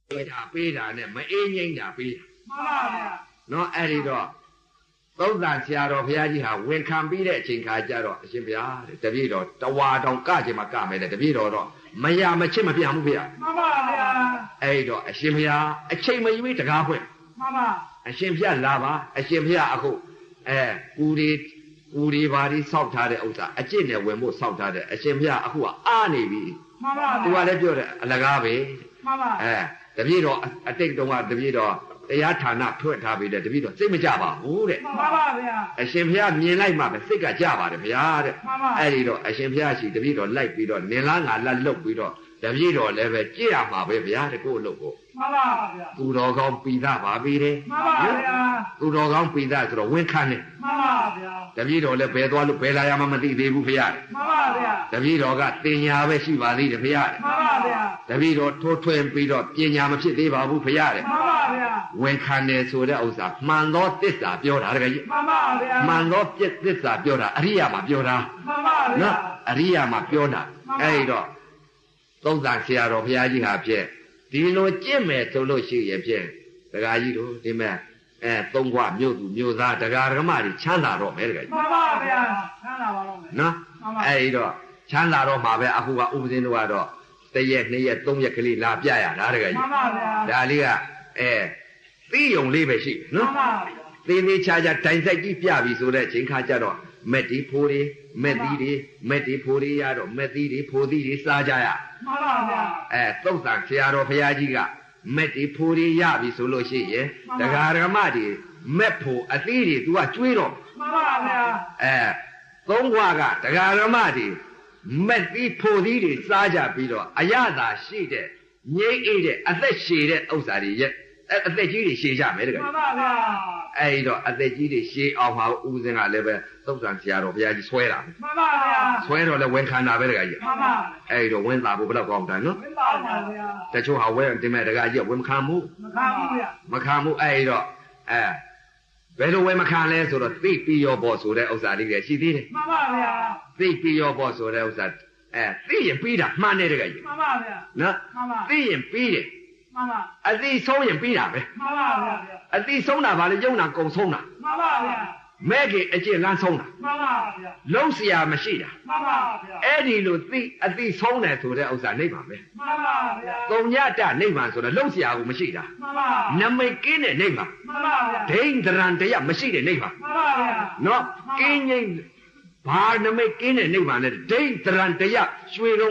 ပေးတာနဲ့မအေးငိမ့်တာပေးတာ မှန်ပါဗျာ နော်အဲ့ဒီတော့သုံးသန်ဆရာတော်ဘုရားကြီးဟာဝန်ခံပြီးတဲ့အချိန်ခါကျတော့အရှင်ဘုရားတဲ့တပည့်တော်တဝါတောင်ကခြင်းမကမယ်တဲ့တပည့်တော်တော့မရမချစ်မပြဘူးဗျာ မှန်ပါဗျာ အဲ့တော့အရှင်ဘုရားအချိန်မရွေးတကားဖွင့် မှန်ပါ အရှင်ဘုရားလာပါအရှင်ဘုရားအခုကူဒီဘာဒီစောက်ထားတဲ့ဥစ္စာအကျင့်နဲ့ဝင်ဖို့စောက်ထားတဲ့အရှင်ဘုရားအခုကအားနေပြီ မှန်ပါ သူကလည်းပြောတယ်အလကားပဲ မှန်ပါ တပည့်တော်အတိတ်တုန်းကတပည့်တော်တရားဌာနဖွင့်ထားပြီတဲ့တပည့်တော်စိတ်မကြပါဘူးတဲ့ မှန်ပါဗျာ အရှင်ဘုရားမြင်လိုက်မှပဲစိတ်ကကြပါတယ်ဗျာတဲ့ မှန်ပါ အဲ့ဒီတော့အရှင်ဘုရားရှိတပည့်တော်လိုက်ပြီးတော့နင်လားငါလားလှုပ်ပြီးတော့တပည့်တော်လည်းပဲကြည့်ရမှာပဲဗျာတဲ့ကိုယ့်အလုပ်ကို မှန်ပါဗျာ သူတော်ကောင်းပိသပါပြီတဲ့ မှန်ပါဗျာ သူတော်ကောင်းပိသဆိုတော့ဝန်ခံတယ် မှန်ပါဗျာ တပည့်တော်လည်းဘယ်သွားလို့ဘယ်လာရမှမသိသေးဘူးဗျာ မှန်ပါဗျာ တပည့်တော်ကတင်ညာပဲရှိပါသေးတယ်ဗျာ မှန်ပါဗျာ တပည့်တော်ထိုးထွင်းပြီးတော့ပညာမဖြစ်သေးပါဘူးဗျာတဲ့ မှန်ပါဗျာ ဝန်ခံတယ်ဆိုတဲ့ဥစ္စာမှန်သောသစ္စာပြောတာတကယ်ကြီး မှန်ပါဗျာ မှန်သောသစ္စာပြောတာအရိယာမှာပြောတာ မှန်ပါဗျာ နော်အရိယာမှာပြောတာအဲ့တော့သုံးသန်ဆရာတော်ဘုရားကြီးဟာဖြင့်ဒီလိုကြင့်မယ်ဆိုလို့ရှိရင်ဖြင့်ဒကာကြီးတို့ဒီမဲ့သုံးခွမြို့သူမြို့သားဒကာဓမ္မတွေချမ်းသာတော့မယ်ဒကာကြီး မှန်ပါဗျာဆန်းလာပါတော့မယ် နော်အဲ့တော့ချမ်းသာတော့မှာပဲအခုကဥပဇင်းတို့ကတော့တစ်ရက်နှစ်ရက်သုံးရက်ကလေးလာပြရတာဒကာကြီး မှန်ပါဗျာ ဒါလေးကသိယုံလေးပဲရှိတယ်နော် မှန်ပါဗျာ သေးသေးချာချာတိုင်ဆိုင်ကြည့်ပြပြီဆိုတဲ့အချိန်ခါကျတော့မက်တီဖိုးတွေမက်သီးတွေမက်တီဖိုးတွေရတော့မက်သီးတွေဖိုးသီးတွေစားကြရ မှန်ပါဗျာ သုတ်တန်ဆရာတော်ဘုရားကြီးကမက်တီဖိုးတွေရပြီဆိုလို့ရှိရင်တရားဓမ္မတွေမက်ဖို့အသီးတွေ तू ကကျွေးတော့ မှန်ပါဗျာ သုံးခွကတရားဓမ္မတွေမက်သီးဖိုးသီးတွေစားကြပြီးတော့အရသာရှိတဲ့ငြိမ့်အေးတဲ့အသက်ရှည်တဲ့ဥစ္စာတွေရဲ့အသက်ကြီးတွေရှည်ကြမယ်တကယ် မှန်ပါဗျာ အဲ့တော့အသက်ကြီးတွေရှေးအောင်မှာဦးစင်းကလည်းပဲသုတ်တန်ဆရာတော်ဘုရားကြီးဆွဲတာ မှန်ပါဗျာ ဆွဲတော့လည်းဝန်ခံတာပဲတကကြီး မှန်ပါ အဲ့တော့ဝန်သာဖို့ဘယ်တော့ကောင်းတယ်နော် ဝင်ပါပါဗျာ တချို့ဟာဝန်တင်မဲ့တကကြီးဝန်မခံဘူး မခံဘူးဗျာ မခံဘူးအဲ့တော့ဘယ်လိုဝန်မခံလဲဆိုတော့သိပြီးရောပေါ့ဆိုတဲ့ဥစ္စာလေးတွေရှိသေးတယ် မှန်ပါဗျာ သိပြီးရောပေါ့ဆိုတဲ့ဥစ္စာသိရင်ပြီးတာမှန်တယ်တကကြီး မှန်ပါဗျာ နော် မှန်ပါ သိရင်ပြီးတယ် မှန်ပါ အသိဆုံးရင်ပြီးတာပဲ မှန်ပါဗျာ အသိဆုံးတာဗာလေယုံနာကုံဆုံးတာ မှန်ပါဗျာ မဲ့ကြီးအကျင့်လန်းဆုံးတာ မှန်ပါဗျာ လုံးเสียမရှိတာ မှန်ပါဗျာ အဲ့ဒီလိုသိအသိဆုံးတယ်ဆိုတဲ့ဥစ္စာနိဗ္ဗာန်ပဲ မှန်ပါဗျာ သုံးညတနိဗ္ဗာန်ဆိုတော့လုံးเสียကိုမရှိတာ မှန်ပါ နမိတ်ကင်းတဲ့နိဗ္ဗာန် မှန်ပါဗျာ ဒိဋ္ဌရံတရားမရှိတဲ့နိဗ္ဗာန် မှန်ပါဗျာ နော်ကင်းငိမ့်ဘာနမိတ်ကင်းတဲ့နိဗ္ဗာန်လဲဒိဋ္ဌရံတရားရွှေလုံး